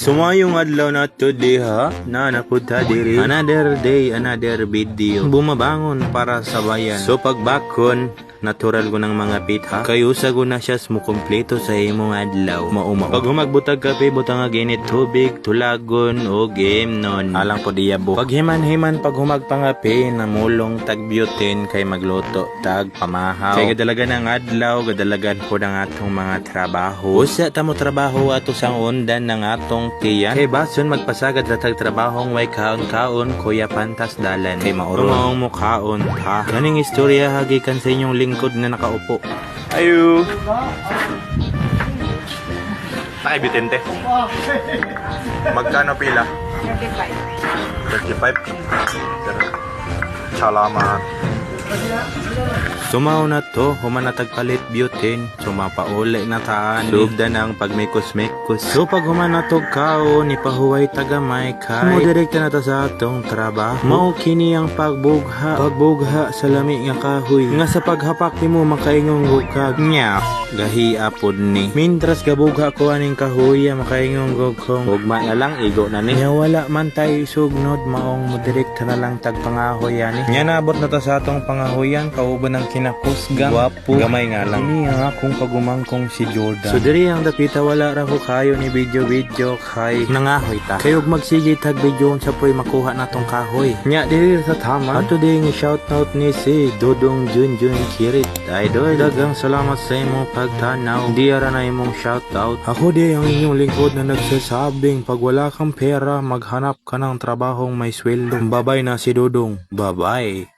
Sumayong adlaw na today ha, na napunta diri. Another day, another video. Bumabangon para sa bayan. So pagbakon, natural ko ng mga pitha. Kayo sa guna siya smukumpleto sa imong adlaw. Mauma. Pag humagbutag kape, butang nga ginit tubig, tulagon, o game non. Alang po diyabo. Pag himan-himan, pag humagpangape, namulong tagbutin kay magluto, tag pamahaw. Kay gadalagan ng adlaw, gadalagan po ng atong mga trabaho. Usa tamo trabaho ato sang undan ng atong tiyan. Kay bason magpasagad ratag trabahong way kaon-kaon, kuya pantas dalan. Kay maurong mo kaon ha. Ganing istorya hagikan sa inyong lingkod na nakaupo. Ayo. Ay, bitente. Magkano pila? 35. 35? Salamat. Sumaw na to, humanatag palit butane, sumapauli na taan, subda ng pagmikos-mikos. So pag humanatog kao, ni pahuway tagamay kay, mo direkta na to sa atong trabaho. Mao kini ang pagbugha sa lami nga kahoy. Nga sa paghapak ni mo makaingong gukag. Nya, gahia pod ni. Mintras gabugha ko aning kahoy, makaingong gukong. Ugma na lang, igo na ni. Nya wala man tayo sugnod, maong mo direkta na lang tagpangahoy ani. Nya nabot na to sa atong pangahoyan, kauban ng kinakusgang wapo gamay nga lang ini ang akong pagumangkong si Jordan. So diri ang dapita wala ra ko kayo ni video kay nangahoy ta kayog magsige tag video sa poy makuha natong kahoy nya diri sa tama ato ding shout out ni si Dodong Junjun Kirit idol. Dagang salamat sa imong pagtanaw, di ara na imong shout out. Ako di ang inyong lingkod na nagsasabing pag wala kang pera maghanap ka ng trabahong may sweldo. Babay na si Dodong, bye bye.